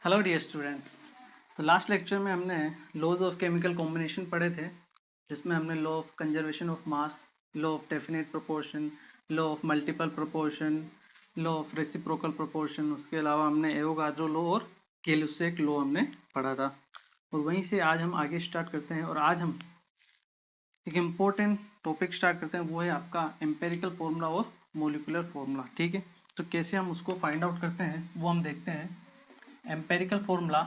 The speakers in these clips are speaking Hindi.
Hello dear students. तो लास्ट लेक्चर में हमने लॉज ऑफ केमिकल कॉम्बिनेशन पढ़े थे, जिसमें हमने law of conservation of mass, law of definite proportion, law of multiple proportion, law of reciprocal proportion, उसके अलावा हमने एवोगाद्रो लॉ और के-लुसेक लॉ हमने पढ़ा था। और वहीं से आज हम आगे स्टार्ट करते हैं और आज हम एक इम्पोर्टेंट टॉपिक स्टार्ट करते हैं, वो है आपका एम्पेरिकल फॉर्मूला और मोलिकुलर फॉर्मूला। ठीक है, तो कैसे हम उसको फाइंड आउट करते हैं वो हम देखते हैं। empirical formula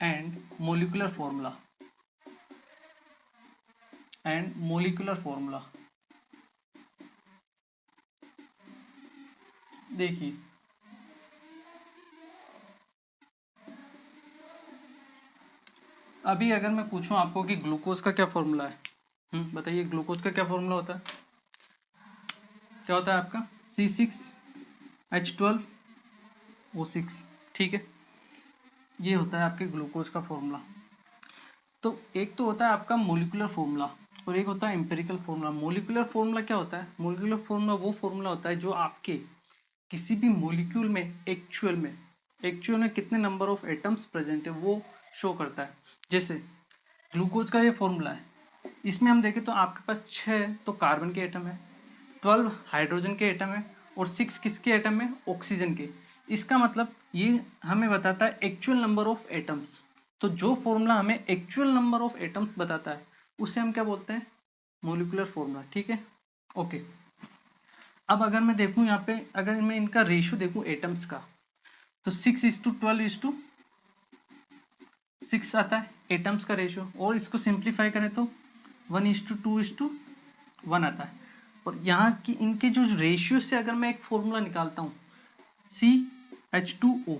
and molecular formula देखिए, अभी अगर मैं पूछूं आपको कि ग्लूकोज का क्या फॉर्मूला है, बताइए ग्लूकोज का क्या फॉर्मूला होता है? क्या होता है आपका C6H12O6। ठीक है, ये होता है आपके ग्लूकोज का फॉर्मूला। तो एक तो होता है आपका मोलिकुलर फॉर्मूला और एक होता है एम्पेरिकल फॉर्मूला। मोलिकुलर फॉर्मूला क्या होता है? मोलिकुलर फॉर्मूला वो फॉर्मूला होता है जो आपके किसी भी मोलिक्यूल में एक्चुअल में कितने नंबर ऑफ एटम्स प्रेजेंट है वो शो करता है। जैसे ग्लूकोज का ये फॉर्मूला है, इसमें हम देखें तो आपके पास 6 तो कार्बन के एटम है, 12 हाइड्रोजन के एटम है और 6 किसके एटम है? ऑक्सीजन के। इसका मतलब ये हमें बताता है एक्चुअल नंबर ऑफ एटम्स। तो जो फॉर्मूला हमें एक्चुअल नंबर ऑफ एटम्स बताता है उसे हम क्या बोलते हैं? Molecular formula. ठीक है, ओके। अब अगर मैं देखूं यहाँ पे, अगर मैं इनका रेशियो देखूं एटम्स का, तो 6:12:6 आता है एटम्स का रेशियो, और इसको सिंप्लीफाई करें तो 1:2:1 आता है। और यहाँ की इनके जो रेशियो से अगर मैं एक फॉर्मूला निकालता हूँ CH2O,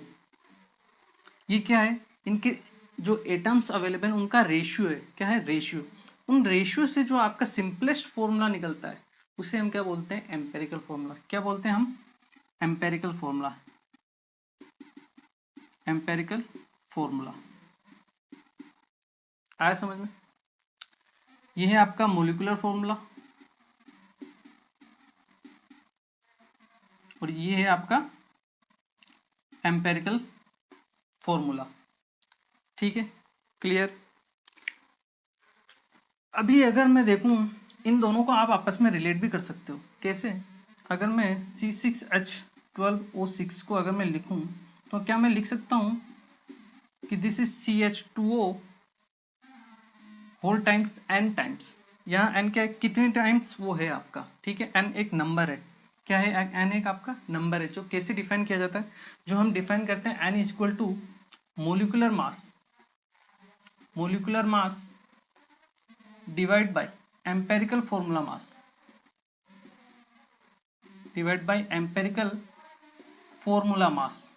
ये क्या है? इनके जो एटम्स अवेलेबल उनका रेशियो है। क्या है? रेशियो। उन रेशियो से जो आपका सिंपलेस्ट फॉर्मूला निकलता है उसे हम क्या बोलते हैं? Empirical formula. क्या बोलते हैं हम? Empirical formula. एम्पेरिकल फॉर्मूला आया समझ में? ये है आपका मोलिकुलर फॉर्मूला और ये है आपका एम्पेरिकल फॉर्मूला। ठीक है, क्लियर? अभी अगर मैं देखूं, इन दोनों को आप आपस में रिलेट भी कर सकते हो। कैसे? अगर मैं C6H12O6 को अगर मैं लिखूं तो क्या मैं लिख सकता हूं कि this is CH2O whole times n times. यहाँ n क्या है? कितने टाइम्स वो है आपका। ठीक है, n एक नंबर है। क्या है? n एक आपका नंबर है। जो कैसे डिफाइन किया जाता है? जो हम डिफाइन करते हैं n इज equal to molecular mass divide by empirical formula mass divide by empirical formula mass.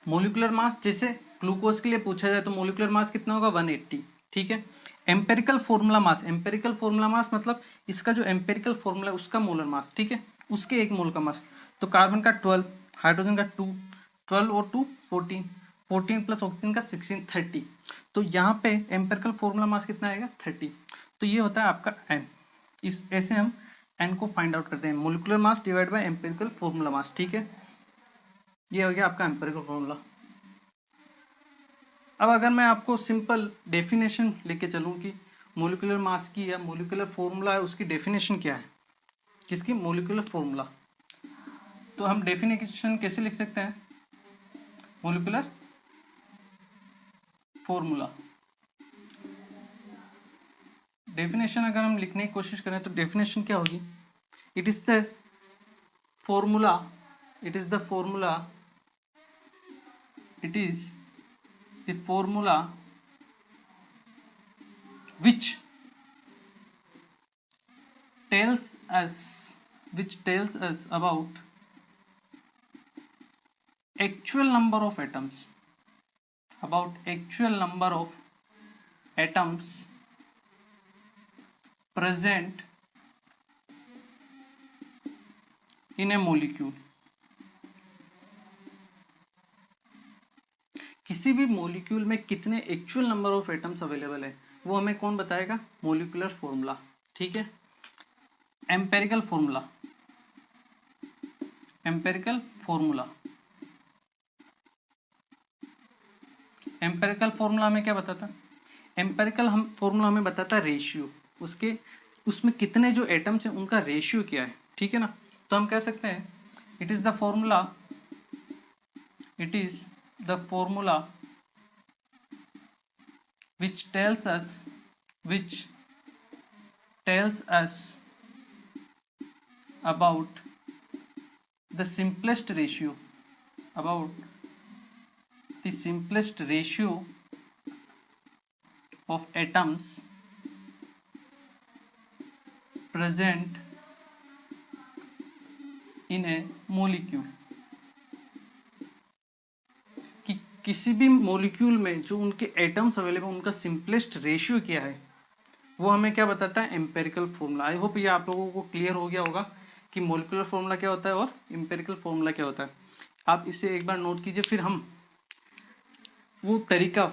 Molecular mass जैसे ग्लूकोज के लिए पूछा जाए तो मोलिकुलर मास कितना होगा? 180। ठीक है, एम्पेरिकल फॉर्मूला मास मतलब इसका जो एम्पेरिकल फॉर्मूला है उसका मोलर मास। ठीक है, उसके 1 मोल का मास। तो कार्बन का 12, हाइड्रोजन का 2, 12 और 2 14, 14 प्लस ऑक्सीजन का 16, 30। तो यहाँ पे एम्पेरिकल फॉर्मूला मास कितना आएगा? 30। तो ये होता है आपका एन। इस ऐसे हम एन को फाइंड आउट करते हैं, molecular mass divide by empirical formula मास। ठीक है, ये हो गया आपका एम्पेरिकल फॉर्मूला। अब अगर मैं आपको सिंपल डेफिनेशन लेके चलूँ कि मोलिकुलर मास की या मोलिकुलर फॉर्मूला है उसकी डेफिनेशन क्या है, किसकी? Molecular formula. तो हम डेफिनेशन कैसे लिख सकते हैं? Molecular formula. डेफिनेशन अगर हम लिखने की कोशिश करें तो डेफिनेशन क्या होगी? It is the formula it is the formula it is the formula which tells us about actual number of atoms present in a molecule। किसी भी मोलिक्यूल में कितने actual number of atoms available है वो हमें कौन बताएगा? Molecular formula. ठीक है, empirical empirical formula. Empirical formula हमें क्या बताता है? एम्पेरिकल हम फॉर्मूला हमें बताता है रेशियो, उसके उसमें कितने जो एटम्स हैं उनका रेशियो क्या है, ठीक है ना। तो हम कह सकते हैं it is the formula, it is the formula which tells us about the simplest ratio, about the simplest ratio of atoms present in a molecule, कि किसी भी मॉलिक्यूल में जो उनके एटम्स अवेलेबल उनका सिंपलेस्ट रेशियो क्या है, वो हमें क्या बताता है? Empirical formula. आई होप ये आप लोगों को क्लियर हो गया होगा कि मॉलिक्यूलर फॉर्मूला क्या होता है और एम्पेरिकल फॉर्मूला क्या होता है। आप इसे एक बार नोट कीजिए, फिर हम वो तरीका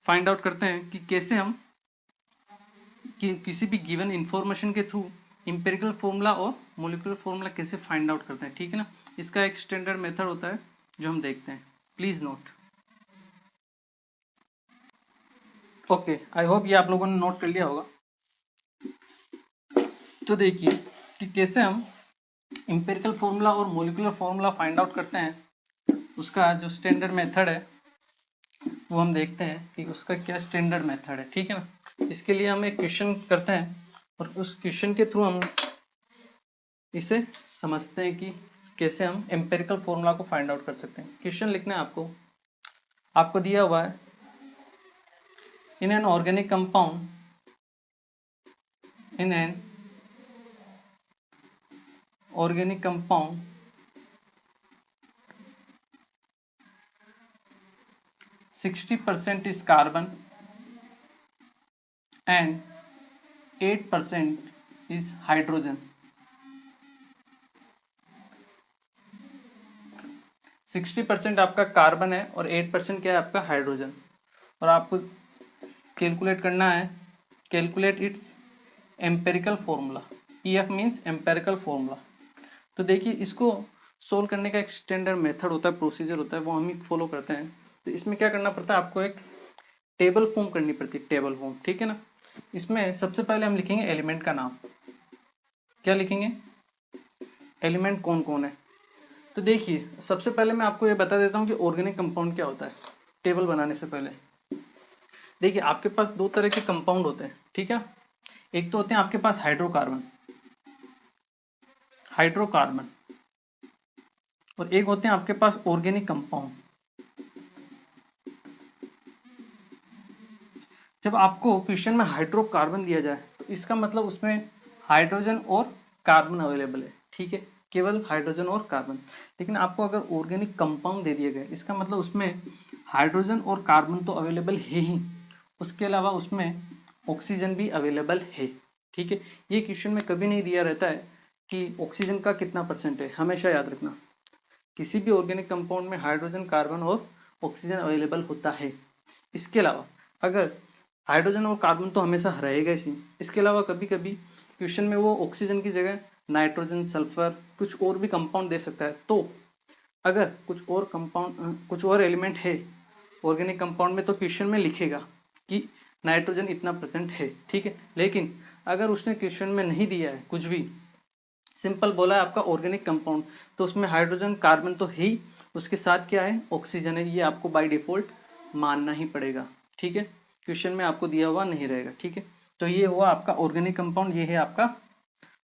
फाइंड आउट करते हैं कि कैसे हम किसी भी गिवन इंफॉर्मेशन के थ्रू एम्पेरिकल फॉर्मूला और मॉलिक्यूलर फॉर्मूला कैसे फाइंड आउट करते हैं, ठीक है ना। इसका एक स्टैंडर्ड मेथड होता है जो हम देखते हैं, please note. Okay, I hope ये आप लोगों ने नोट कर लिया होगा। तो देखिए कि कैसे हम एम्पेरिकल फॉर्मूला और मॉलिक्यूलर फॉर्मूला फाइंड आउट करते हैं, उसका जो स्टैंडर्ड मेथड है वो हम देखते हैं कि उसका क्या स्टैंडर्ड मेथड है, ठीक है ना। इसके लिए हम एक क्वेश्चन करते हैं और उस क्वेश्चन के थ्रू हम इसे समझते हैं कि कैसे हम एम्पेरिकल फॉर्मूला को फाइंड आउट कर सकते हैं। क्वेश्चन लिखना है आपको दिया हुआ है, in an organic compound, in an organic compound 60% is carbon and 8% is hydrogen। 60% आपका कार्बन है और 8% क्या है आपका हाइड्रोजन। और आपको कैलकुलेट करना है, calculate its empirical formula. EF means empirical formula. तो देखिए इसको सोल्व करने का एक स्टैंडर्ड मेथड होता है, प्रोसीजर होता है, वो हम ही फॉलो करते हैं। तो इसमें क्या करना पड़ता है, आपको एक टेबल फॉर्म करनी पड़ती है, टेबल फॉर्म, ठीक है ना। इसमें सबसे पहले हम लिखेंगे एलिमेंट का नाम। क्या लिखेंगे? एलिमेंट कौन कौन है। तो देखिए सबसे पहले मैं आपको ये बता देता हूँ कि ऑर्गेनिक कंपाउंड क्या होता है टेबल बनाने से पहले। देखिए आपके पास दो तरह के कंपाउंड होते हैं, ठीक है। एक तो होते हैं आपके पास हाइड्रोकार्बन और एक होते हैं आपके पास ऑर्गेनिक कंपाउंड। जब आपको क्वेश्चन में हाइड्रोकार्बन दिया जाए तो इसका मतलब उसमें हाइड्रोजन और कार्बन अवेलेबल है, ठीक है, केवल हाइड्रोजन और कार्बन। लेकिन आपको अगर ऑर्गेनिक कंपाउंड दे दिया गया, इसका मतलब उसमें हाइड्रोजन और कार्बन तो अवेलेबल है ही, उसके अलावा उसमें ऑक्सीजन भी अवेलेबल है, ठीक है। ये क्वेश्चन में कभी नहीं दिया रहता है कि ऑक्सीजन का कितना परसेंट है। हमेशा याद रखना किसी भी ऑर्गेनिक कंपाउंड में हाइड्रोजन, कार्बन और ऑक्सीजन अवेलेबल होता है। इसके अलावा अगर हाइड्रोजन और कार्बन तो हमेशा रहेगा ही, इसके अलावा कभी कभी क्वेश्चन में वो ऑक्सीजन की जगह नाइट्रोजन, सल्फर, कुछ और भी कंपाउंड दे सकता है। तो अगर कुछ और एलिमेंट है ऑर्गेनिक कंपाउंड में तो क्वेश्चन में लिखेगा कि नाइट्रोजन इतना परसेंट है, ठीक है। लेकिन अगर उसने क्वेश्चन में नहीं दिया है कुछ भी, सिंपल बोला है आपका ऑर्गेनिक कंपाउंड, तो उसमें हाइड्रोजन, कार्बन तो है ही, उसके साथ क्या है, ऑक्सीजन है। ये आपको बाय डिफॉल्ट मानना ही पड़ेगा, ठीक है। क्वेश्चन में आपको दिया हुआ नहीं रहेगा, ठीक है। तो ये हुआ आपका ऑर्गेनिक कंपाउंड, ये है आपका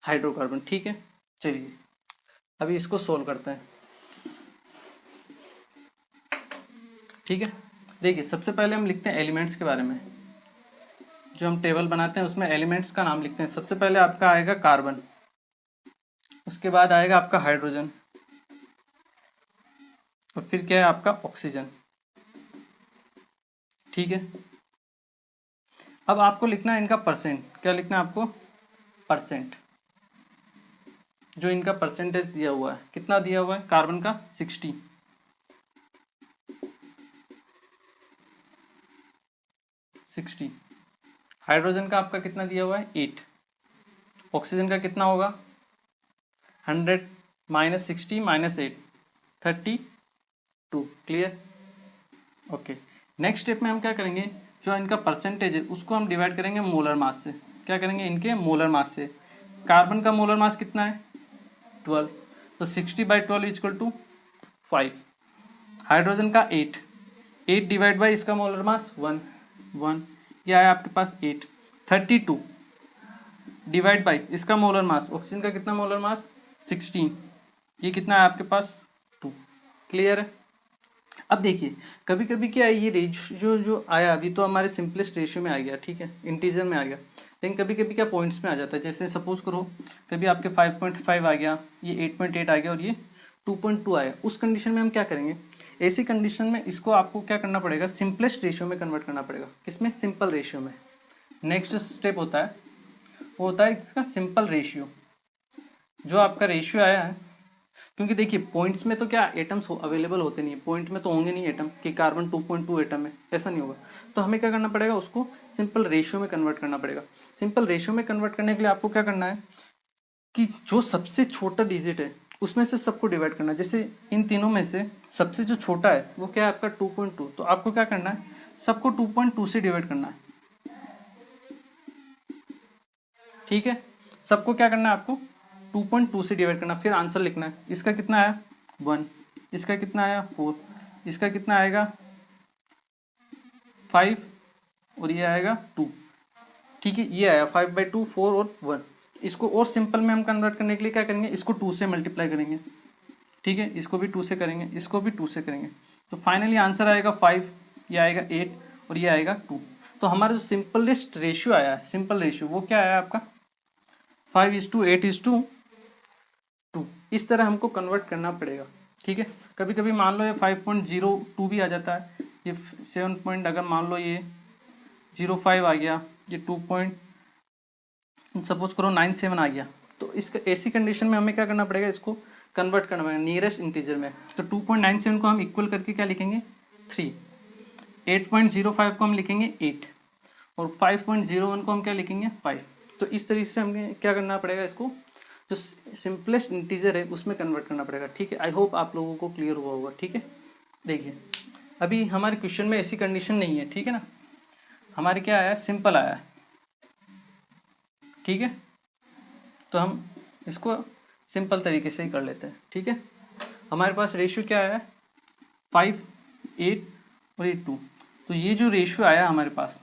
हाइड्रोकार्बन, ठीक है। चलिए अभी इसको सोल्व करते हैं, ठीक है। देखिए सबसे पहले हम लिखते हैं एलिमेंट्स के बारे में। जो हम टेबल बनाते हैं उसमें एलिमेंट्स का नाम लिखते हैं। सबसे पहले आपका आएगा कार्बन, उसके बाद आएगा आपका हाइड्रोजन और फिर क्या है आपका ऑक्सीजन, ठीक है। अब आपको लिखना है इनका परसेंट। क्या लिखना है आपको? परसेंट। जो इनका परसेंटेज दिया हुआ है, कितना दिया हुआ है कार्बन का? 60। हाइड्रोजन का आपका कितना दिया हुआ है? 8। ऑक्सीजन का कितना होगा? 100 -60 -8 32। क्लियर? ओके। नेक्स्ट स्टेप में हम क्या करेंगे, जो इनका परसेंटेज है उसको हम डिवाइड करेंगे मोलर मास से। क्या करेंगे, इनके मोलर मास से। कार्बन का मोलर मास कितना है 12, तो 60/12 इक्वल टू 5। हाइड्रोजन का 8 डिवाइड बाई इसका मोलर मास 1, ये आया आपके पास 8। 32 डिवाइड बाई इसका मोलर मास, ऑक्सीजन का कितना मोलर मास 16, ये कितना है आपके पास 2। क्लियर है? अब देखिए कभी कभी क्या है, ये रेशियो जो आया अभी तो हमारे सिंपलेस्ट रेशियो में आ गया, ठीक है, इंटीजर में आ गया, लेकिन कभी कभी क्या पॉइंट्स में आ जाता है। जैसे सपोज करो कभी आपके 5.5 आ गया, ये 8.8 आ गया और ये 2.2 आया, उस कंडीशन में हम क्या करेंगे, ऐसी कंडीशन में इसको आपको क्या करना पड़ेगा, सिंपलेस्ट रेशियो में कन्वर्ट करना पड़ेगा। किसमें? सिंपल रेशियो में। नेक्स्ट स्टेप होता है, वो होता है इसका सिंपल रेशियो। जो आपका रेशियो आया है, क्योंकि देखिए पॉइंट्स में तो क्या एटम्स अवेलेबल होते नहीं है, पॉइंट में तो होंगे नहीं एटम कि कार्बन 2.2 एटम है, ऐसा नहीं होगा। तो हमें क्या करना पड़ेगा, उसको सिंपल रेशियो में कन्वर्ट करना पड़ेगा। सिंपल रेशियो में कन्वर्ट करने के लिए आपको क्या करना है कि जो सबसे छोटा डिजिट है उसमें से सबको डिवाइड करना है। जैसे इन तीनों में से सबसे जो छोटा है वो क्या है आपका 2.2, तो आपको क्या करना है, सबको 2.2 से डिवाइड करना है। ठीक है, सबको क्या करना है आपको 2.2 से डिवाइड करना, फिर आंसर लिखना है। इसका कितना आया 1, इसका कितना आया 4, इसका कितना आएगा 5 और ये आएगा 2। ठीक है, ये आया 5/2, 4 और 1। इसको और सिंपल में हम कन्वर्ट करने के लिए क्या करेंगे, इसको 2 से मल्टीप्लाई करेंगे। ठीक है, इसको भी 2 से करेंगे, इसको भी 2 से करेंगे, तो फाइनली आंसर आएगा 5, ये आएगा 8 और ये आएगा 2। तो हमारा जो सिंपलेस्ट रेशियो आया है, सिंपल रेशियो, वो क्या आया आपका 5:8:2। इस तरह हमको कन्वर्ट करना पड़ेगा। ठीक है, कभी कभी मान लो ये 5.02 भी आ जाता है, ये 7 पॉइंट, अगर मान लो ये 0.5 आ गया, ये 2 पॉइंट सपोज करो 9.7 आ गया, तो इस ऐसी कंडीशन में हमें क्या करना पड़ेगा, इसको कन्वर्ट करना पड़ेगा नियरेस्ट इंटीजर में। तो 2.97 को हम इक्वल करके क्या लिखेंगे 3, 8.05 को हम लिखेंगे 8 और 5.01 को हम क्या लिखेंगे 5। तो इस तरीके से हमें क्या करना पड़ेगा, इसको जो सिंपलेस्ट इंटीजर है उसमें कन्वर्ट करना पड़ेगा। ठीक है, आई होप आप लोगों को क्लियर हुआ होगा। ठीक है, देखिए अभी हमारे क्वेश्चन में ऐसी कंडीशन नहीं है, ठीक है ना, हमारे क्या आया, सिंपल आया है। ठीक है, तो हम इसको सिंपल तरीके से ही कर लेते हैं। ठीक है, हमारे पास रेशियो क्या आया 5, 8 और ये 2। तो ये जो रेशियो आया हमारे पास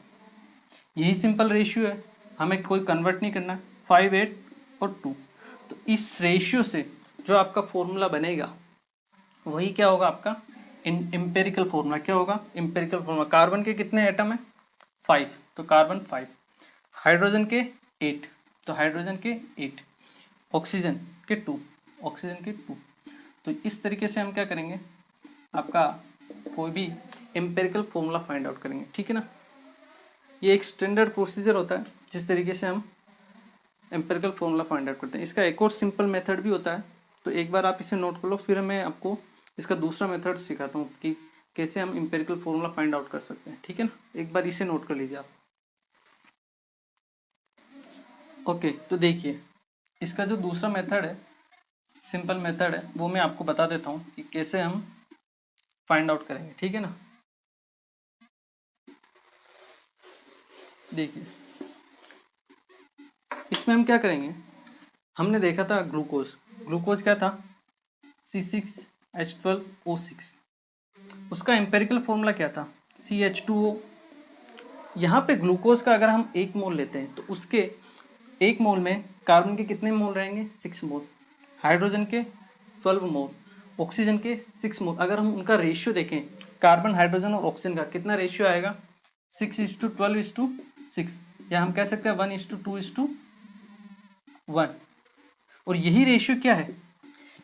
यही सिंपल रेशियो है, हमें कोई कन्वर्ट नहीं करना। 5, 8 और 2, तो इस रेशियो से जो आपका फॉर्मूला बनेगा वही क्या होगा आपका एम्पेरिकल फॉर्मूला। क्या होगा एम्पेरिकल फॉर्मूला, कार्बन के कितने एटम है 5, तो कार्बन 5, हाइड्रोजन के 8, तो हाइड्रोजन के 8, ऑक्सीजन के 2, ऑक्सीजन के 2। तो इस तरीके से हम क्या करेंगे, आपका कोई भी एम्पेरिकल फॉर्मूला फाइंड आउट करेंगे। ठीक है ना, ये एक स्टैंडर्ड प्रोसीजर होता है जिस तरीके से हम एम्पेरिकल फॉर्मूला फाइंड आउट करते हैं। इसका एक और सिंपल मेथड भी होता है, तो एक बार आप इसे नोट कर लो, फिर मैं आपको इसका दूसरा मेथड सिखाता हूँ कि कैसे हम एम्पेरिकल फॉर्मूला फाइंड आउट कर सकते हैं। ठीक है ना, एक बार इसे नोट कर लीजिए आप। ओके, तो देखिए इसका जो दूसरा मेथड है, सिंपल मेथड है, वो मैं आपको बता देता हूँ कि कैसे हम फाइंड आउट करेंगे। ठीक है ना, देखिए इसमें हम क्या करेंगे, हमने देखा था ग्लूकोज, ग्लूकोज क्या था C6H12O6, उसका एम्पेरिकल फॉर्मूला क्या था CH2O। यहाँ पे ग्लूकोज का अगर हम 1 मोल लेते हैं तो उसके 1 मोल में कार्बन के कितने मोल रहेंगे 6 मोल, हाइड्रोजन के 12 मोल, ऑक्सीजन के 6 मोल। अगर हम उनका रेशियो देखें, कार्बन हाइड्रोजन और ऑक्सीजन का कितना रेशियो आएगा 6:12:6, या हम कह सकते हैं 1:2:1। और यही रेशियो क्या है,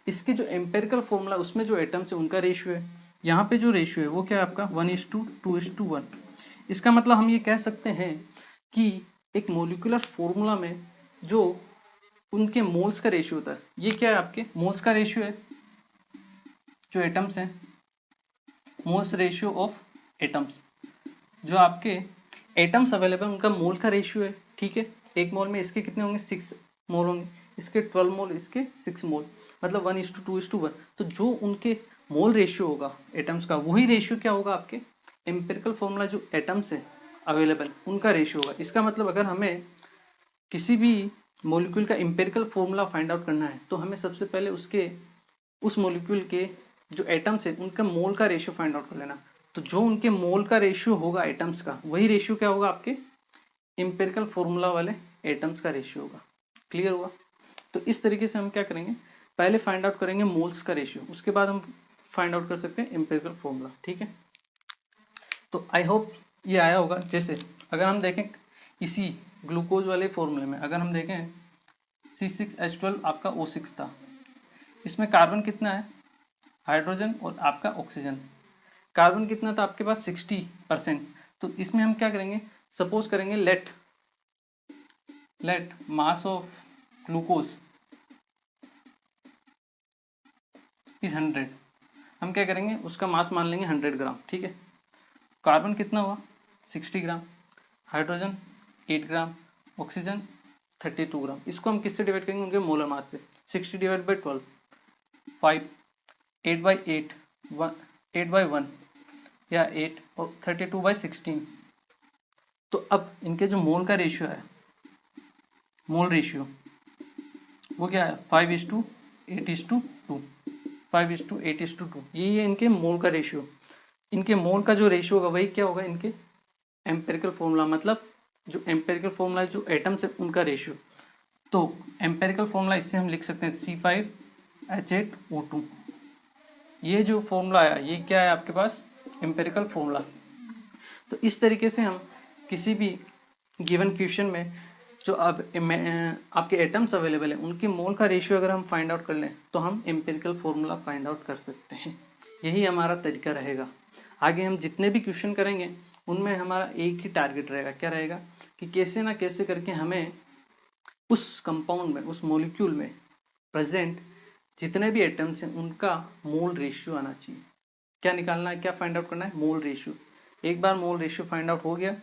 इसके जो एम्पेरिकल फॉर्मूला उसमें जो एटम्स है उनका रेशियो है। यहाँ पे जो रेशियो है वो क्या है आपका 1:2:1। इसका मतलब हम ये कह सकते हैं कि एक मोलिकुलर फॉर्मूला में जो उनके मोल्स का रेशियो होता है, ये क्या है आपके मोल्स का रेशियो है, जो एटम्स हैं, मोल्स रेशियो ऑफ एटम्स, जो आपके एटम्स अवेलेबल उनका मोल का रेशियो है। ठीक है, 1 मोल में इसके कितने होंगे 6 मोल होंगे, इसके 12 मोल, इसके 6 मोल। मतलब 1:2:1। तो जो उनके मोल रेशियो होगा एटम्स का, वही रेशियो क्या होगा आपके एम्पिरिकल फॉर्मूला जो एटम्स है अवेलेबल उनका रेशियो होगा। इसका मतलब अगर हमें किसी भी मॉलिक्यूल का एम्पिरिकल फॉर्मूला फाइंड आउट करना है तो हमें सबसे पहले उसके उस मॉलिक्यूल के जो एटम्स है उनका मोल का रेशियो फाइंड आउट कर लेना। तो जो उनके मोल का रेशियो होगा एटम्स का, वही रेशियो क्या होगा आपके एम्पिरिकल फॉर्मूला वाले एटम्स का रेशियो होगा। क्लियर हुआ? तो इस तरीके से हम क्या करेंगे, पहले फाइंड आउट करेंगे मोल्स का रेशियो, उसके बाद हम फाइंड आउट कर सकते हैं एम्पिरिकल फॉर्मूला। ठीक है, तो आई होप ये आया होगा। जैसे अगर हम देखें इसी ग्लूकोज वाले फॉर्मूले में, अगर हम देखें C6H12 आपका O6 था, इसमें कार्बन कितना है, हाइड्रोजन और आपका ऑक्सीजन। कार्बन कितना था आपके पास 60%। तो इसमें हम क्या करेंगे, सपोज करेंगे let mass of glucose is 100। हम क्या करेंगे, उसका मास मान लेंगे 100 ग्राम। ठीक है, कार्बन कितना हुआ 60 ग्राम, हाइड्रोजन 8 ग्राम, ऑक्सीजन 32 ग्राम। इसको हम किससे डिवाइड करेंगे, उनके मोलर मास से। 60 डिवाइड बाई 12 5, 8/8 8/1 या 8 और 32/16। तो अब इनके जो मोल का रेशियो है, मोल रेशियो वो क्या है 5:8:2 5:8:2। ये है इनके मोल का रेशियो। इनके मोल का जो रेशियो होगा वही क्या होगा इनके एम्पेरिकल फॉर्मूला, मतलब जो एम्पेरिकल फॉर्मूला जो एटम्स है उनका रेशियो। तो एम्पेरिकल फॉर्मूला इससे हम लिख सकते हैं C5H8O2। ये जो फॉर्मूला आया ये क्या है आपके पास एम्पेरिकल फॉर्मूला। तो इस तरीके से हम किसी भी गिवन क्वेश्चन में जो अब आपके एटम्स अवेलेबल है उनके मोल का रेशियो अगर हम फाइंड आउट कर लें तो हम एम्पिरिकल फॉर्मूला फाइंड आउट कर सकते हैं। यही हमारा तरीका रहेगा। आगे हम जितने भी क्वेश्चन करेंगे उनमें हमारा एक ही टारगेट रहेगा, क्या रहेगा कि कैसे ना कैसे करके हमें उस कंपाउंड में, उस मॉलिक्यूल में प्रेजेंट जितने भी एटम्स हैं उनका मोल रेशियो आना चाहिए। क्या निकालना है, क्या फाइंड आउट करना है, मोल रेशियो। एक बार मोल रेशियो फाइंड आउट हो गया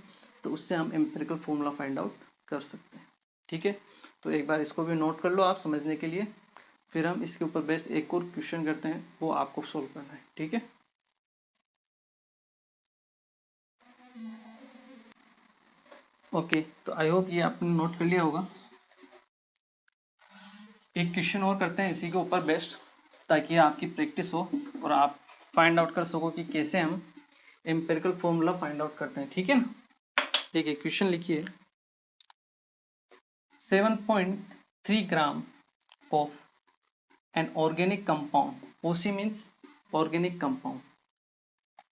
तो उससे हम एम्पिरिकल फॉर्मूला फाइंड आउट कर सकते हैं। ठीक है, तो एक बार इसको भी नोट कर लो आप समझने के लिए। फिर हम इसके ऊपर बेस्ड एक और क्वेश्चन करते हैं, वो आपको सोल्व करना है। ठीक है, ओके, तो आई होप ये आपने नोट कर लिया होगा। एक क्वेश्चन और करते हैं इसी के ऊपर बेस्ड, ताकि आपकी प्रैक्टिस हो और आप फाइंड आउट कर सको कि कैसे हम एम्पिरिकल फॉर्मूला फाइंड आउट करते हैं। ठीक है ना, देखिए क्वेश्चन लिखिए 7.3 ग्राम of an organic compound, OC means organic compound,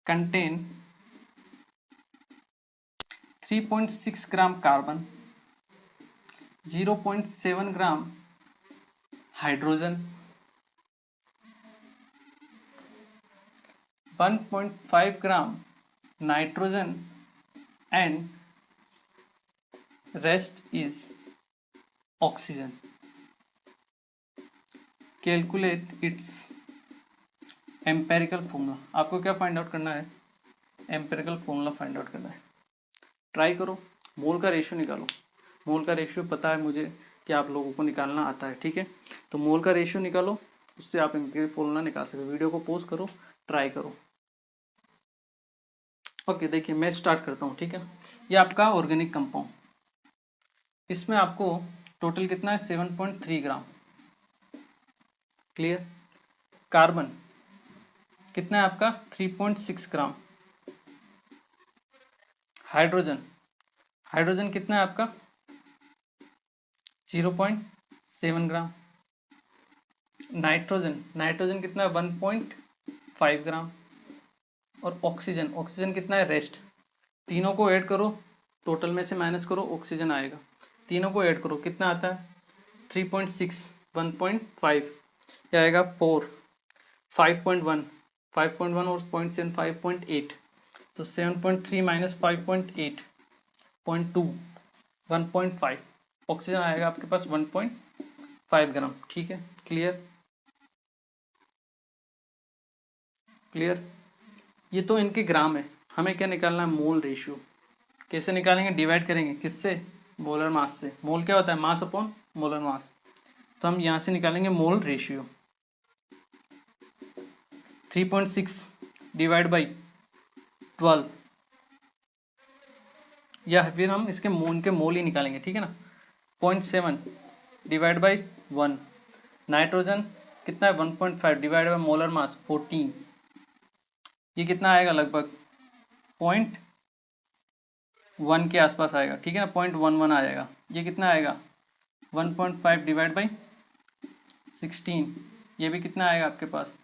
contain 3.6 gram carbon, 0.7 gram hydrogen, 1.5 gram nitrogen, and rest is oxygen. Calculate its empirical formula. आपको क्या फाइंड आउट करना है, एम्पेरिकल फॉर्मूला फाइंड आउट करना है। ट्राई करो, मोल का रेशियो निकालो। मोल का रेशियो पता है मुझे कि आप लोगों को निकालना आता है। ठीक है, तो मोल का रेशियो निकालो, उससे आप एम्पेरिकल फॉर्मूला निकाल सकते हो। वीडियो को पॉज करो, ट्राई करो। ओके, देखिए मैं स्टार्ट करता हूँ। ठीक है, ये आपका ऑर्गेनिक कंपाउंड, इसमें आपको टोटल कितना है 7.3 ग्राम। क्लियर। कार्बन कितना है आपका 3.6 ग्राम। हाइड्रोजन कितना है आपका 0.7 ग्राम। नाइट्रोजन कितना है 1.5 ग्राम। और ऑक्सीजन कितना है रेस्ट। तीनों को ऐड करो, टोटल में से माइनस करो, ऑक्सीजन आएगा। तीनों को ऐड करो, कितना आता है 3.6 1.5, क्या आएगा 4 5.1 5.1 और 0.7 5.8। तो 7.3 माइनस 5.8 0.2 1.5। ऑक्सीजन आएगा आपके पास 1.5 ग्राम। ठीक है, क्लियर। ये तो इनके ग्राम है, हमें क्या निकालना है मोल रेशियो। कैसे निकालेंगे, डिवाइड करेंगे किससे, मोलर मास से। मोल क्या होता है, मास अपॉन मोलर मास। तो हम यहाँ से निकालेंगे मोल रेशियो। 3.6 डिवाइड बाई 12, या फिर हम इसके मोल ही निकालेंगे, ठीक है ना। 0.7 डिवाइड बाई 1, नाइट्रोजन कितना है 1.5 डिवाइड बाई मोलर मास 14, ये कितना आएगा लगभग 0.1 के आसपास आएगा, ठीक है ना, 0.11 आ जाएगा। ये कितना आएगा 1.5 डिवाइड बाई 16, ये भी कितना आएगा आपके पास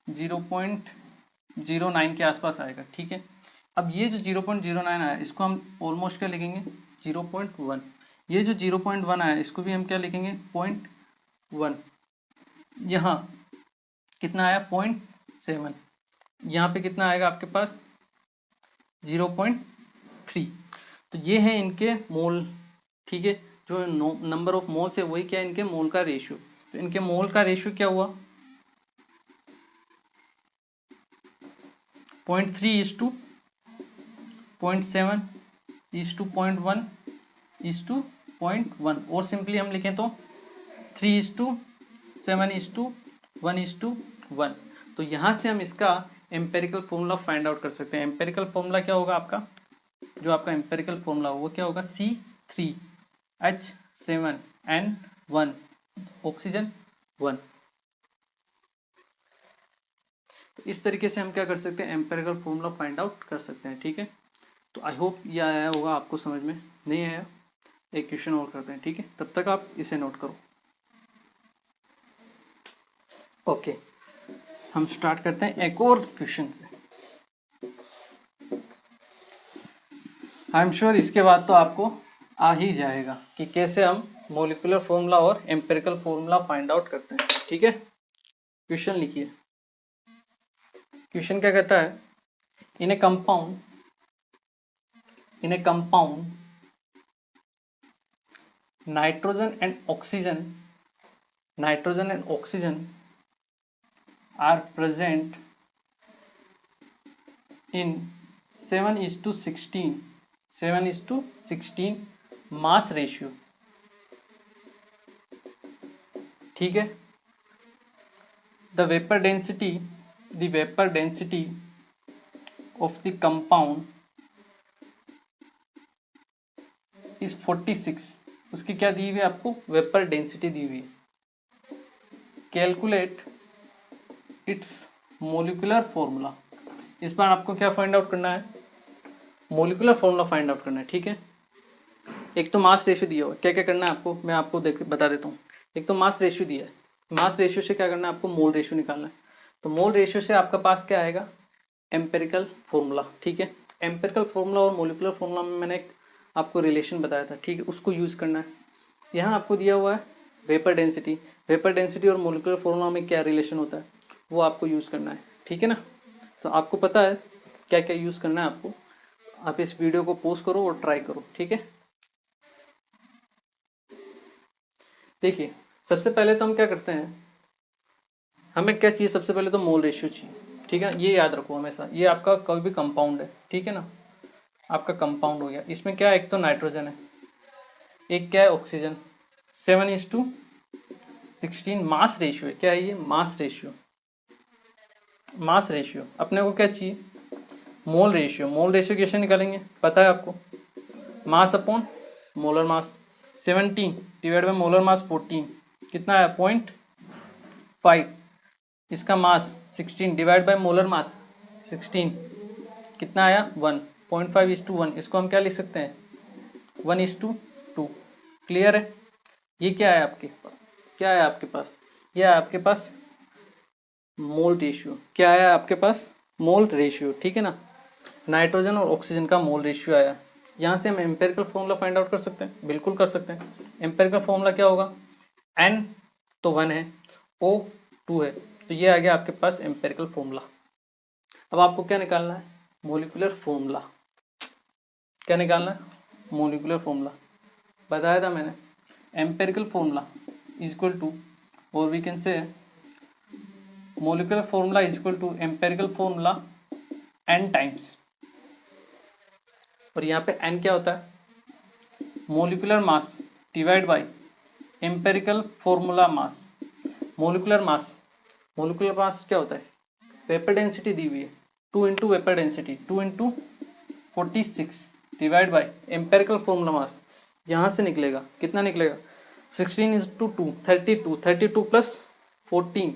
0.09 के आसपास आएगा, ठीक है। अब ये जो 0.09 आया इसको हम ऑलमोस्ट क्या लिखेंगे 0.1, ये जो 0.1 आया इसको भी हम क्या लिखेंगे 0.1, यहाँ कितना आया 0.7, यहाँ पे कितना आएगा आपके पास 0.3। तो ये है इनके मोल, ठीक है, जो नंबर ऑफ मोल्स है वही क्या है इनके मोल का रेशियो। तो इनके मोल का रेशियो क्या हुआ 0.3:0.7 0.1 और सिंपली हम लिखें तो 3:7:1:1। तो यहाँ से हम इसका एम्पेरिकल फॉर्मूला फाइंड आउट कर सकते हैं। एम्पेरिकल फॉर्मूला क्या होगा आपका, जो आपका एम्पेरिकल फॉर्मूला वो क्या होगा C3H7N1 ऑक्सीजन 1। तो इस तरीके से हम क्या कर सकते हैं एम्पेरिकल फॉर्मूला फाइंड आउट कर सकते हैं, ठीक है। तो आई होप ये आया होगा आपको समझ में, नहीं आया एक क्वेश्चन और करते हैं, ठीक है, तब तक आप इसे नोट करो। ओके हम स्टार्ट करते हैं एक और क्वेश्चन से। आई एम श्योर इसके बाद तो आपको आ ही जाएगा कि कैसे हम मॉलिक्यूलर फॉर्मूला और एम्पेरिकल फॉर्मूला फाइंड आउट करते हैं, ठीक है। क्वेश्चन लिखिए। क्वेश्चन क्या कहता है, in a compound nitrogen and oxygen are present in 7:16 mass ratio, ठीक है। the vapor density of the compound is 46, उसकी क्या दी हुई है आपको वेपर डेंसिटी दी हुई है। कैलकुलेट इट्स मोलिकुलर फॉर्मूला, इस बार आपको क्या फाइंड आउट करना है मोलिकुलर फॉर्मूला फाइंड आउट करना है, ठीक है। एक तो मास रेशियो दिया हुआ है, क्या क्या करना है आपको मैं आपको बता देता हूँ। एक तो मास रेशियो दिया है, मास रेशियो से क्या करना है आपको मोल रेशियो निकालना है। तो मोल रेशियो से आपका पास क्या आएगा एम्पेरिकल फॉर्मूला, ठीक है। एम्पेरिकल फॉर्मूला और मोलिकुलर फॉर्मूला में मैंने एक आपको रिलेशन बताया था, ठीक है, उसको यूज़ करना है। यहाँ आपको दिया हुआ है वेपर डेंसिटी और मोलिकुलर फॉर्मूला में क्या रिलेशन होता है वो आपको यूज़ करना है, ठीक है ना। तो आपको पता है क्या क्या यूज़ करना है आपको, आप इस वीडियो को पॉज करो और ट्राई करो, ठीक है। देखिए सबसे पहले तो हम क्या करते हैं, हमें क्या चाहिए सबसे पहले तो मोल रेशियो चाहिए, ठीक है। ये याद रखो हमेशा, ये आपका कोई भी कंपाउंड है, ठीक है ना, आपका कंपाउंड हो गया। इसमें क्या एक तो नाइट्रोजन है, एक क्या है ऑक्सीजन, 7:16 मास रेशियो है। क्या है ये मास रेशियो अपने को क्या चाहिए मोल रेशियो कैसे निकालेंगे पता है आपको, मास upon molar mass. 17 divide by molar mass 14 कितना है 0.5, इसका मास 16 डिवाइड बाई मोलर मास 16 कितना आया 1, 0.5:1, इसको हम क्या लिख सकते हैं 1:2। क्लियर है। ये क्या है आपके पास, ये है आपके पास मोल रेशियो। क्या आया आपके पास मोल रेशियो, ठीक है ना। नाइट्रोजन और ऑक्सीजन का मोल रेशियो आया। यहाँ से हम एम्पेरिकल फॉर्मूला फाइंड आउट कर सकते हैं, बिल्कुल कर सकते हैं। एम्पेरिकल फॉर्मूला क्या होगा, N तो 1 है, O 2 है, तो ये आ गया आपके पास एम्पेरिकल फॉर्मूला। अब आपको क्या निकालना है मोलिकुलर फॉर्मूला। क्या निकालना है मोलिकुलर फॉर्मूला, बताया था मैंने। Empirical formula is equal to, और we can say molecular formula is equal to empirical formula n times, और यहाँ पे n क्या होता है molecular mass divide by empirical formula mass. Molecular mass क्या होता है वेपर डेंसिटी दी हुई है 2 into vapour density 2 into 46 divide by empirical formula mass, यहाँ से निकलेगा कितना निकलेगा 16 इंटू 2 32 32 प्लस 14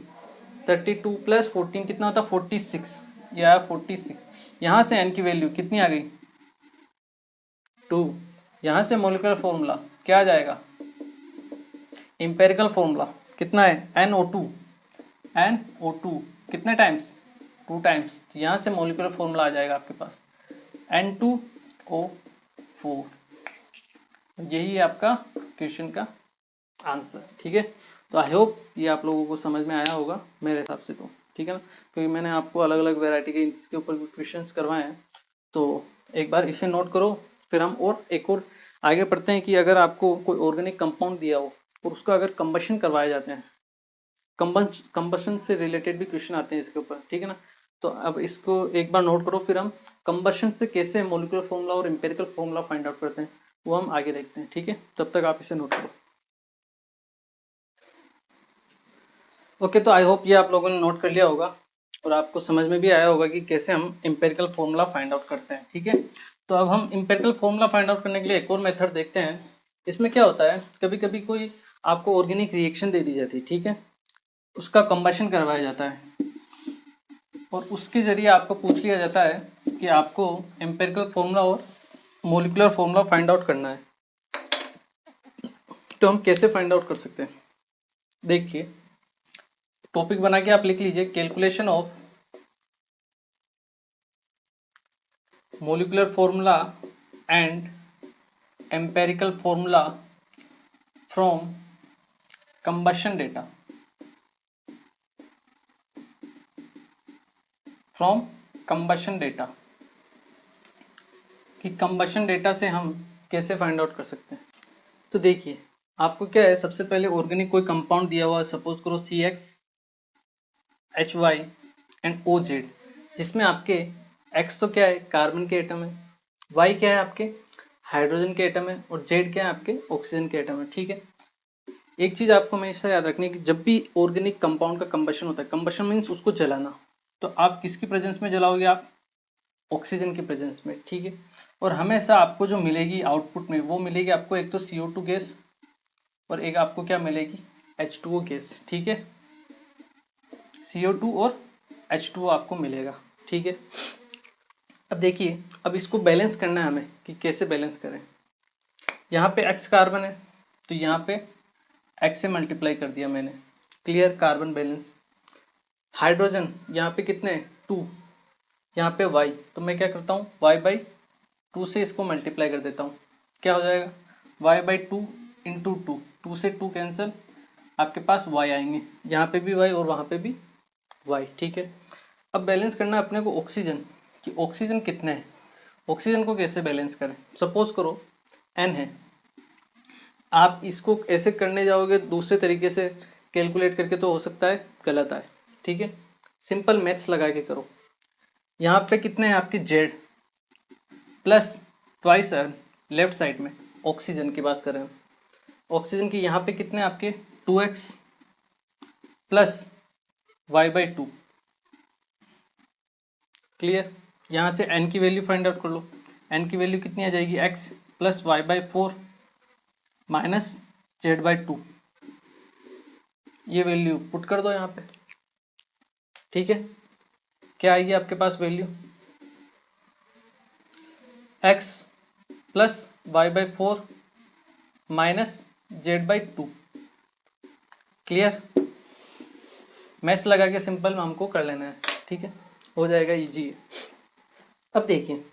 32 प्लस 14 कितना होता है 46, या 46। यहाँ से एन की वैल्यू कितनी आ गई 2। यहाँ से मोलिकुलर फॉर्मूला क्या आ जाएगा एम्पेरिकल फॉर्मूला कितना है NO2 कितने टाइम्स 2 टाइम्स, यहाँ से मोलिकुलर फॉर्मूला आ जाएगा आपके पास N2O4। यही है आपका क्वेश्चन का आंसर। ठीक है, तो आई होप ये आप लोगों को समझ में आया होगा मेरे हिसाब से, तो ठीक है ना, क्योंकि मैंने आपको अलग अलग वैरायटी के इसके ऊपर भी क्वेश्चंस करवाए हैं, तो एक बार इसे नोट करो। फिर हम और एक और आगे पढ़ते हैं कि अगर आपको कोई ऑर्गेनिक कंपाउंड दिया हो और उसका अगर कंबशन करवाए जाते हैं, कंबशन से रिलेटेड भी क्वेश्चन आते हैं इसके ऊपर, ठीक है ना। तो अब इसको एक बार नोट करो, फिर हम कंबशन से कैसे मोलिकुलर फॉर्मूला और एम्पिरिकल फॉर्मूला फाइंड आउट करते हैं वो हम आगे देखते हैं। ठीक है, तब तक आप इसे नोट करो। ओके, तो आई होप ये आप लोगों ने नोट कर लिया होगा और आपको समझ में भी आया होगा कि कैसे हम एम्पिरिकल फॉर्मूला फाइंड आउट करते हैं। ठीक है, तो अब हम एम्पिरिकल फॉर्मूला फाइंड आउट करने के लिए एक और मेथड देखते हैं। इसमें क्या होता है, कभी कभी कोई आपको ऑर्गेनिक रिएक्शन दे दी जाती है, ठीक है, उसका कंबशन करवाया जाता है और उसके जरिए आपको पूछ लिया जाता है कि आपको एम्पिरिकल फॉर्मूला और मोलिकुलर फॉर्मूला फाइंड आउट करना है। तो हम कैसे फाइंड आउट कर सकते हैं, देखिए टॉपिक बना के आप लिख लीजिए, calculation of molecular formula and empirical formula from combustion data, from combustion data, कि combustion data से हम कैसे फाइंड आउट कर सकते हैं। तो देखिए आपको क्या है, सबसे पहले ऑर्गेनिक कोई कंपाउंड दिया हुआ है, सपोज करो CX HY एंड OZ, जिसमें आपके X तो क्या है कार्बन के एटम है, Y क्या है आपके हाइड्रोजन के एटम है और Z क्या है आपके ऑक्सीजन के एटम है। ठीक है, एक चीज आपको हमेशा याद रखनी है कि जब भी ऑर्गेनिक कंपाउंड का कंबशन होता है, कंबशन मीन्स उसको जलाना, तो आप किसकी प्रेजेंस में जलाओगे, आप ऑक्सीजन की प्रेजेंस में। ठीक है, और हमेशा आपको जो मिलेगी आउटपुट में वो मिलेगी आपको एक तो CO2 गैस और एक आपको क्या मिलेगी H2O गैस। ठीक है, CO2 और H2O आपको मिलेगा। ठीक है, अब देखिए अब इसको बैलेंस करना है हमें कि कैसे बैलेंस करें। यहाँ पे X कार्बन है तो यहाँ पे X से मल्टीप्लाई कर दिया मैंने, क्लियर, कार्बन बैलेंस। हाइड्रोजन यहाँ पे कितने 2, यहाँ पे Y, तो मैं क्या करता हूँ Y/2 से इसको मल्टीप्लाई कर देता हूँ, क्या हो जाएगा Y/2 इंटू 2 से 2 कैंसिल, आपके पास Y आएंगे, यहाँ पे भी Y और वहाँ पे भी Y। ठीक है, अब बैलेंस करना है अपने को ऑक्सीजन, कि ऑक्सीजन कितने हैं, ऑक्सीजन को कैसे बैलेंस करें। सपोज करो N है, आप इसको ऐसे करने जाओगे दूसरे तरीके से कैलकुलेट करके तो हो सकता है गलत आए। ठीक है, सिंपल मैथ्स लगा के करो। यहाँ पे कितने हैं आपके Z plus twice left side में ऑक्सीजन की बात करें, ऑक्सीजन की यहाँ पे कितने आपके 2x प्लस Y/2, क्लियर। यहाँ से n की वैल्यू फाइंड आउट कर लो, n की वैल्यू कितनी आ जाएगी x plus Y/4 minus Z/2, ये वैल्यू पुट कर दो यहाँ पे। ठीक है, क्या आएगी आपके पास value x plus Y/4 minus Z/2, clear. Maths लगा के सिंपल हमको कर लेना है। ठीक है, हो जाएगा इजी है। अब देखिए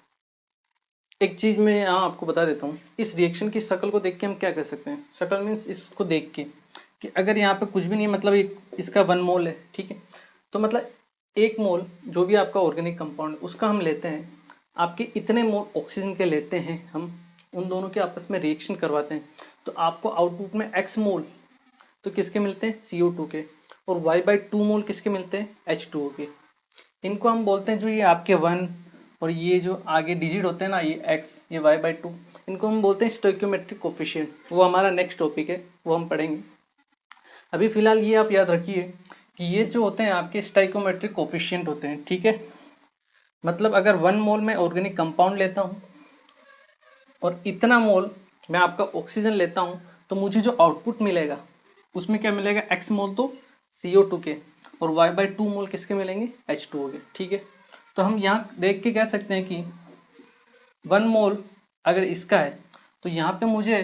एक चीज मैं यहाँ आपको बता देता हूँ, इस रिएक्शन की शक्ल को देख के हम क्या कर सकते हैं। शक्ल मीन्स इसको देख के कि अगर यहाँ पे कुछ भी नहीं, मतलब एक इसका 1 मोल है, ठीक है, तो मतलब 1 मोल जो भी आपका ऑर्गेनिक कंपाउंड है उसका हम लेते हैं, आपके इतने मोल ऑक्सीजन के लेते हैं, हम उन दोनों के आपस में रिएक्शन करवाते हैं, तो आपको आउटपुट में x मोल तो किसके मिलते हैं CO2 के, और Y/2 मोल किसके मिलते हैं H2O के। इनको हम बोलते हैं, जो ये आपके 1 और ये जो आगे डिजिट होते हैं ना, ये x ये Y/2, इनको हम बोलते हैं स्टोइकियोमेट्रिक कोफिशिएंट। वो हमारा नेक्स्ट टॉपिक है, वो हम पढ़ेंगे। अभी फिलहाल ये आप याद रखिए कि ये जो होते हैं आपके स्टाइकोमेट्रिक कोफिशिएंट होते हैं, ठीक है। मतलब अगर 1 मोल में ऑर्गेनिक कंपाउंड लेता हूँ और इतना मोल मैं आपका ऑक्सीजन लेता हूँ, तो मुझे जो आउटपुट मिलेगा उसमें क्या मिलेगा, x मोल तो CO2 के और y/2 मोल किसके मिलेंगे, H2O के, ठीक है। तो हम यहाँ देख के कह सकते हैं कि 1 मोल अगर इसका है तो यहाँ पे मुझे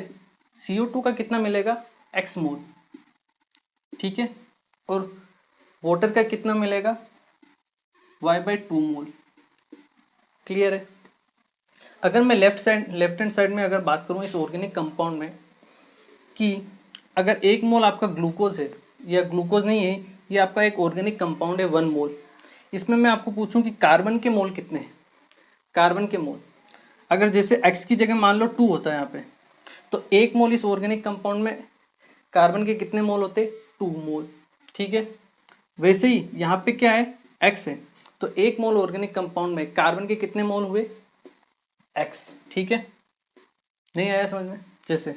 CO2 का कितना मिलेगा, x मोल, ठीक है, और वाटर का कितना मिलेगा, y/2 मोल। क्लियर है। अगर मैं लेफ्ट हैंड साइड में अगर बात करूँ इस ऑर्गेनिक कंपाउंड में कि अगर 1 मोल आपका ग्लूकोज है, या ग्लूकोज नहीं है, ये आपका एक ऑर्गेनिक कंपाउंड है 1 मोल, इसमें मैं आपको पूछूं कि कार्बन के मोल कितने हैं, कार्बन के मोल अगर जैसे x की जगह मान लो 2 होता है यहाँ पे, तो 1 मोल इस ऑर्गेनिक कंपाउंड में कार्बन के कितने मोल होते, 2 मोल, ठीक है। वैसे ही यहाँ पे क्या है, x है, तो 1 मोल ऑर्गेनिक कंपाउंड में कार्बन के कितने मोल हुए, x, ठीक है। नहीं आया समझ में। जैसे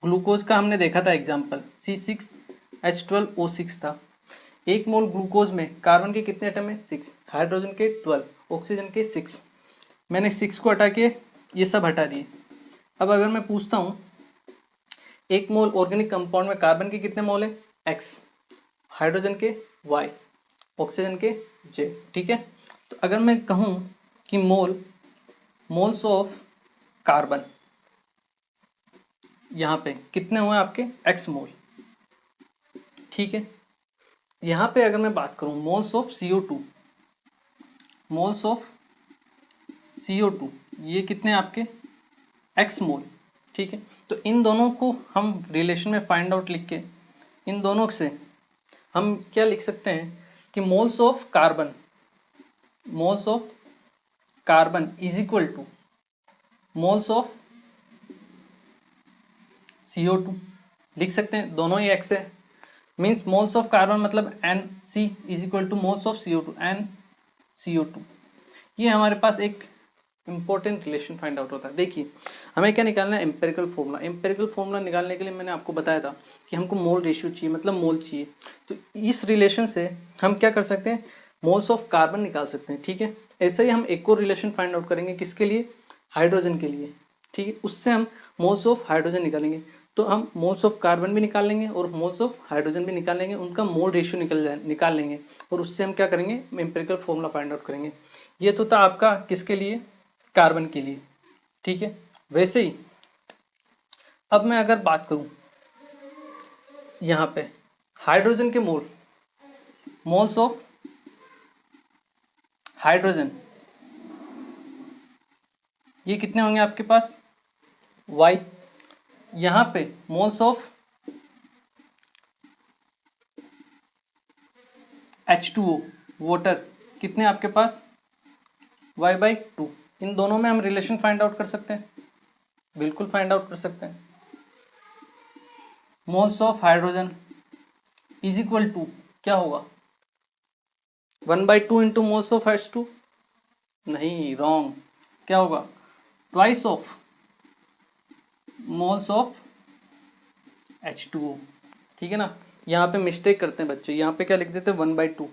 ग्लूकोज का हमने देखा था एग्जाम्पल, C6H12O6 था, 1 मोल ग्लूकोज में कार्बन के कितने एटम है, 6, हाइड्रोजन के 12, ऑक्सीजन के 6। मैंने 6 को हटा के ये सब हटा दिए। अब अगर मैं पूछता हूँ 1 मोल ऑर्गेनिक कंपाउंड में कार्बन के कितने मोल है, x, हाइड्रोजन के y, ऑक्सीजन के j, ठीक है। तो अगर मैं कहूँ कि मोल्स ऑफ कार्बन यहाँ पे कितने हुए आपके, x मोल, ठीक है। यहाँ पे अगर मैं बात करूँ moles of CO2, moles of CO2 ये कितने आपके, x मोल, ठीक है। तो इन दोनों को हम रिलेशन में फाइंड आउट लिख के इन दोनों से हम क्या लिख सकते हैं कि moles of carbon is equal to moles of CO2 लिख सकते हैं, दोनों ही x है, मीन्स मोल्स ऑफ कार्बन मतलब NC is equal to moles of CO2 NCO2। ये हमारे पास एक इंपॉर्टेंट रिलेशन फाइंड आउट होता है। देखिए हमें क्या निकालना है, एम्पेरिकल फॉर्मूला। एम्पेरिकल फॉर्मूला निकालने के लिए मैंने आपको बताया था कि हमको मोल रेशियो चाहिए, मतलब मोल चाहिए। तो इस रिलेशन से हम क्या कर सकते हैं, मोल्स ऑफ कार्बन निकाल सकते हैं, ठीक है। ऐसे ही हम एक और रिलेशन फाइंड आउट करेंगे, किसके लिए, हाइड्रोजन के लिए, ठीक है। उससे हम मोल्स ऑफ हाइड्रोजन निकालेंगे, तो हम मोल्स ऑफ कार्बन भी निकाल लेंगे और मोल्स ऑफ हाइड्रोजन भी निकाल लेंगे, उनका मोल रेशियो निकाल लेंगे, और उससे हम क्या करेंगे, एम्पेरिकल फॉर्मूला फाइंड आउट करेंगे। ये तो था आपका किसके लिए, कार्बन के लिए, ठीक है। वैसे ही अब मैं अगर बात करूं यहाँ पे हाइड्रोजन के मोल्स ऑफ हाइड्रोजन ये कितने होंगे आपके पास, y। यहाँ पे मोल्स ऑफ H2O वाटर कितने आपके पास, y/2। इन दोनों में हम रिलेशन फाइंड आउट कर सकते हैं, बिल्कुल फाइंड आउट कर सकते हैं। Moles of hydrogen is equal to क्या होगा, 1/2 इंटू मोल्स ऑफ H2, नहीं रॉन्ग, क्या होगा, twice of moles of H2O, ठीक है ना। यहाँ पे मिस्टेक करते हैं बच्चे, यहाँ पे क्या लिख देते हैं 1/2,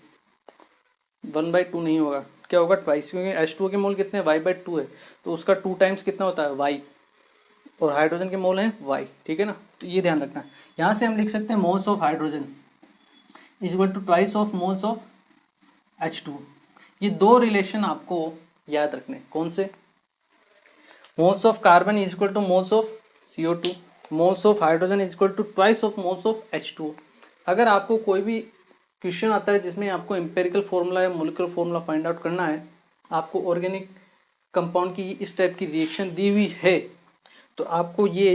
1/2 नहीं होगा, क्या होगा, ट्वाइस, क्योंकि H2O के मोल कितने, y/2 है, तो उसका 2 टाइम्स कितना होता है, y, और हाइड्रोजन के मोल हैं y, ठीक है ना। तो ये ध्यान रखना। यहाँ से हम लिख सकते हैं moles of hydrogen is equal to twice of moles of H2। ये दो रिलेशन आपको याद रखने, कौन से, moles of carbon is equal to moles of CO2, moles of hydrogen is equal to twice of moles of H2। अगर आपको कोई भी क्वेश्चन आता है जिसमें आपको एम्पेरिकल फॉर्मूला या मोलिकुलर फॉर्मूला फाइंड आउट करना है, आपको ऑर्गेनिक कंपाउंड की इस टाइप की रिएक्शन दी हुई है, तो आपको ये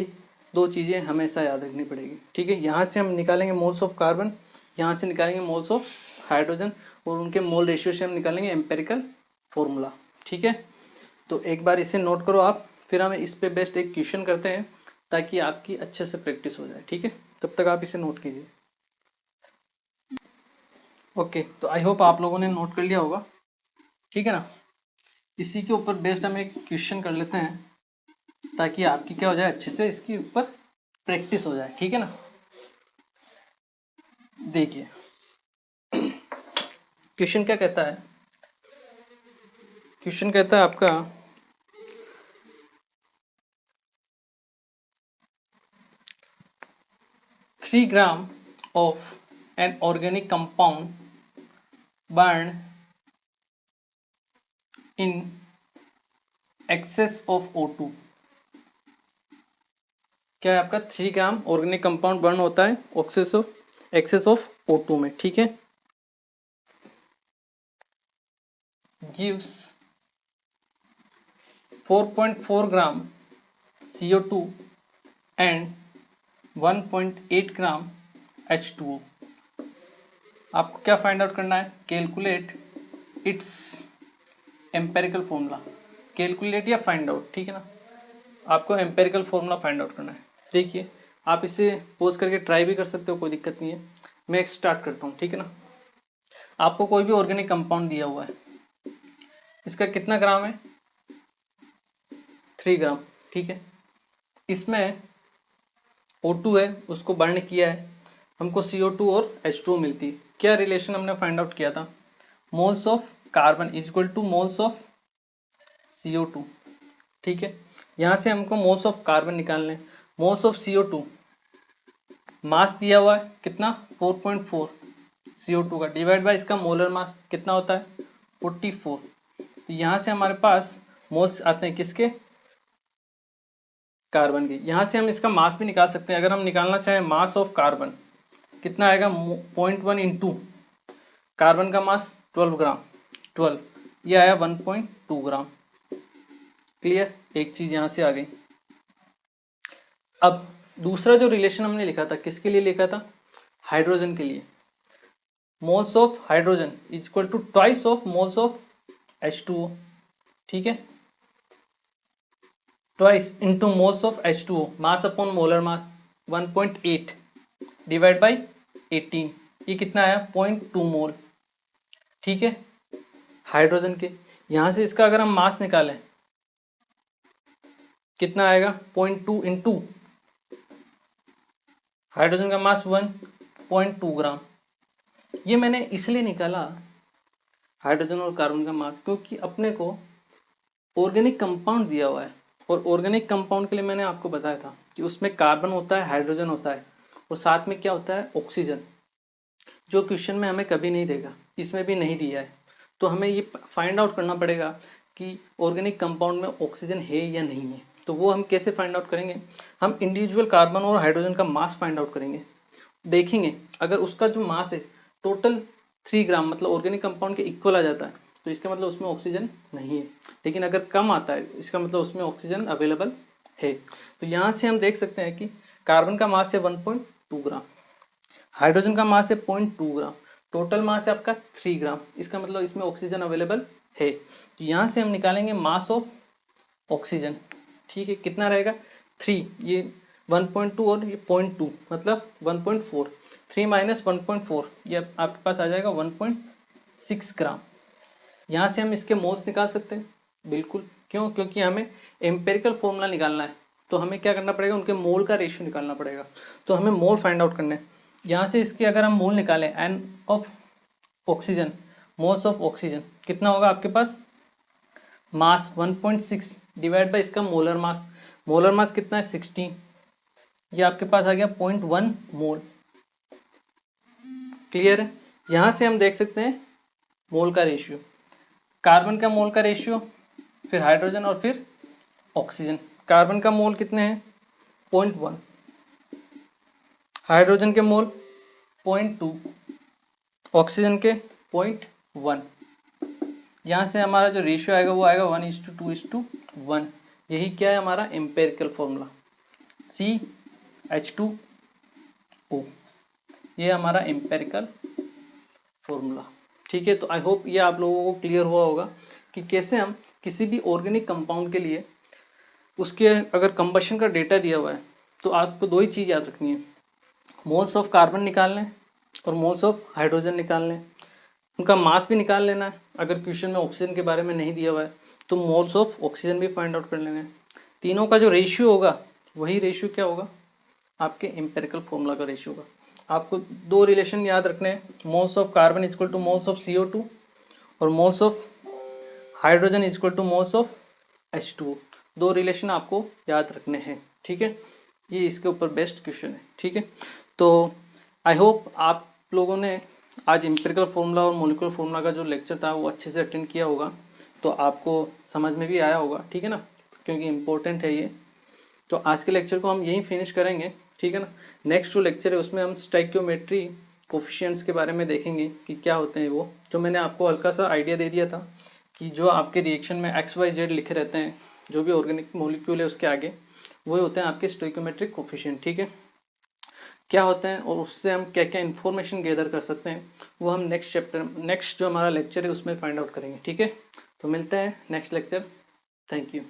दो चीज़ें हमेशा याद रखनी पड़ेगी, ठीक है। यहाँ से हम निकालेंगे मोल्स ऑफ कार्बन, यहाँ से निकालेंगे मोल्स ऑफ हाइड्रोजन, और उनके मोल रेशियो से हम निकालेंगे एम्पेरिकल फॉर्मूला, ठीक है। तो एक बार इसे नोट करो आप, फिर हम इस पे बेस्ड एक क्वेश्चन करते हैं ताकि आपकी अच्छे से प्रैक्टिस हो जाए, ठीक है। तब तक आप इसे नोट कीजिए। ओके, तो आई होप आप लोगों ने नोट कर लिया होगा, ठीक है ना। इसी के ऊपर बेस्ड हम एक क्वेश्चन कर लेते हैं ताकि आपकी क्या हो जाए, अच्छे से इसके ऊपर प्रैक्टिस हो जाए, ठीक है ना। देखिए क्वेश्चन क्या कहता है, क्वेश्चन कहता है आपका 3 ग्राम of an organic compound burned in excess of O2। क्या है आपका 3 ग्राम ऑर्गेनिक कंपाउंड बर्न होता है एक्सेस ऑफ O2 में, ठीक है। Gives 4.4 gram CO2 and 1.8 gram H2O। आपको क्या फाइंड आउट करना है, calculate its empirical formula. Calculate या फाइंड आउट, ठीक है ना, आपको एम्पेरिकल फॉर्मूला फाइंड आउट करना है। देखिए आप इसे पोज करके ट्राई भी कर सकते हो, कोई दिक्कत नहीं है। मैं स्टार्ट करता हूँ, ठीक है ना। आपको कोई भी ऑर्गेनिक कंपाउंड दिया हुआ है, इसका कितना ग्राम है, 3 ग्राम, ठीक है। इसमें O2 है, उसको बर्न किया है, हमको CO2 और H2O मिलती है। क्या रिलेशन हमने फाइंड आउट किया था, moles of carbon is equal to moles of CO2, ठीक है। यहाँ से हमको मोल्स ऑफ कार्बन निकालने हैं। मोल्स ऑफ CO2 मास दिया हुआ है कितना 4.4 CO2 का, डिवाइड बाय इसका मोलर मास कितना होता है 44। तो यहाँ से हमारे पास मोल्स आते हैं किसके, कार्बन के। यहाँ से हम इसका मास भी निकाल सकते हैं। अगर हम निकालना चाहें मास ऑफ कार्बन कितना आएगा 0.1 इंटू कार्बन का मास 12 ग्राम, 12 ये आया 1.2 ग्राम। क्लियर, एक चीज यहाँ से आ गई। अब दूसरा जो रिलेशन हमने लिखा था किसके लिए लिखा था, हाइड्रोजन के लिए। Moles of hydrogen is equal to twice of moles of H2O, ठीक है। Twice into moles of H2O, mass upon molar mass 1.8 divide by 18, ये कितना आया 0.2 मोल, ठीक है, हाइड्रोजन के। यहां से इसका अगर हम मास निकालें कितना आएगा 0.2 इंटू हाइड्रोजन का मास 1.2 ग्राम। ये मैंने इसलिए निकाला हाइड्रोजन और कार्बन का मास क्योंकि अपने को ऑर्गेनिक कंपाउंड दिया हुआ है, और ऑर्गेनिक कंपाउंड के लिए मैंने आपको बताया था कि उसमें कार्बन होता है, हाइड्रोजन होता है, और साथ में क्या होता है ऑक्सीजन, जो क्वेश्चन में हमें कभी नहीं देगा, इसमें भी नहीं दिया है। तो हमें ये फाइंड आउट करना पड़ेगा कि ऑर्गेनिक कंपाउंड में ऑक्सीजन है या नहीं है। तो वो हम कैसे फाइंड आउट करेंगे, हम इंडिविजुअल कार्बन और हाइड्रोजन का मास फाइंड आउट करेंगे। देखेंगे अगर उसका जो मास है टोटल 3 ग्राम मतलब ऑर्गेनिक कंपाउंड के इक्वल आ जाता है तो इसका मतलब उसमें ऑक्सीजन नहीं है, लेकिन अगर कम आता है इसका मतलब उसमें ऑक्सीजन अवेलेबल है। तो यहाँ से हम देख सकते हैं कि कार्बन का मास है 1.2 ग्राम, हाइड्रोजन का मास है 0.2 ग्राम, टोटल मास है आपका 3 ग्राम, इसका मतलब इसमें ऑक्सीजन अवेलेबल है। तो यहाँ से हम निकालेंगे मास ऑफ ऑक्सीजन, ठीक है, कितना रहेगा 3, ये 1.2 और ये 0.2 मतलब 1.4, 3 माइनस 1.4 ये आपके पास आ जाएगा 1.6 ग्राम। यहाँ से हम इसके मोल्स निकाल सकते हैं, बिल्कुल, क्यों, क्योंकि हमें एम्पेरिकल फॉर्मूला निकालना है, तो हमें क्या करना पड़ेगा, उनके मोल का रेशियो निकालना पड़ेगा। तो हमें मोल फाइंड आउट करना है। यहाँ से इसके अगर हम मोल निकालें n of oxygen, moles of oxygen कितना होगा आपके पास, मास 1.6 डिवाइड बाय इसका मोलर मास, मोलर मास कितना है 16, ये आपके पास आ गया 0.1 मोल। क्लियर है, यहाँ से हम देख सकते हैं मोल का रेशियो, कार्बन का मोल का रेशियो, फिर हाइड्रोजन और फिर ऑक्सीजन। कार्बन का मोल कितने हैं 0.1, हाइड्रोजन के मोल 0.2, ऑक्सीजन के 0.1। यहाँ से हमारा जो रेशियो आएगा वो आएगा 1:2:1। यही क्या है हमारा एम्पेरिकल फॉर्मूला CH2O, ये हमारा एम्पेरिकल फॉर्मूला, ठीक है। तो आई होप ये आप लोगों को क्लियर हुआ होगा कि कैसे हम किसी भी ऑर्गेनिक कंपाउंड के लिए उसके अगर कंबशन का डेटा दिया हुआ है तो आपको दो ही चीज़ याद रखनी है, मोल्स ऑफ कार्बन निकाल लें और मोल्स ऑफ हाइड्रोजन निकाल लें, उनका मास भी निकाल लेना है। अगर क्वेश्चन में ऑक्सीजन के बारे में नहीं दिया हुआ है तो मोल्स ऑफ ऑक्सीजन भी फाइंड आउट कर लेंगे। तीनों का जो रेशियो होगा वही रेशियो क्या होगा, आपके एम्पेरिकल फॉर्मूला का रेशियो होगा। आपको दो रिलेशन याद रखने हैं, moles of carbon equal to moles of CO2 और moles of hydrogen equal to moles of H2। दो रिलेशन आपको याद रखने हैं, ठीक है। ये इसके ऊपर बेस्ट क्वेश्चन है, ठीक है। तो आई होप आप लोगों ने आज एम्पिरिकल फार्मूला और मॉलिक्यूलर फार्मूला का जो लेक्चर था वो अच्छे से अटेंड किया होगा, तो आपको समझ में भी आया होगा, ठीक है ना, क्योंकि इम्पोर्टेंट है ये। तो आज के लेक्चर को हम यहीं फिनिश करेंगे, ठीक है ना। नेक्स्ट जो लेक्चर है उसमें हम स्टोइकियोमेट्री कोफिशिएंट्स के बारे में देखेंगे कि क्या होते हैं वो, जो मैंने आपको हल्का सा आइडिया दे दिया था कि जो आपके रिएक्शन में XYZ लिखे रहते हैं, जो भी ऑर्गेनिक मॉलिक्यूल है उसके आगे, वही होते हैं आपके स्टोइकियोमेट्रिक कोफिशिएंट, ठीक है। क्या होते हैं और उससे हम क्या क्या इन्फॉर्मेशन गैदर कर सकते हैं वो हम नेक्स्ट जो हमारा लेक्चर है उसमें फाइंड आउट करेंगे, ठीक है। तो मिलते हैं नेक्स्ट लेक्चर। Thank you.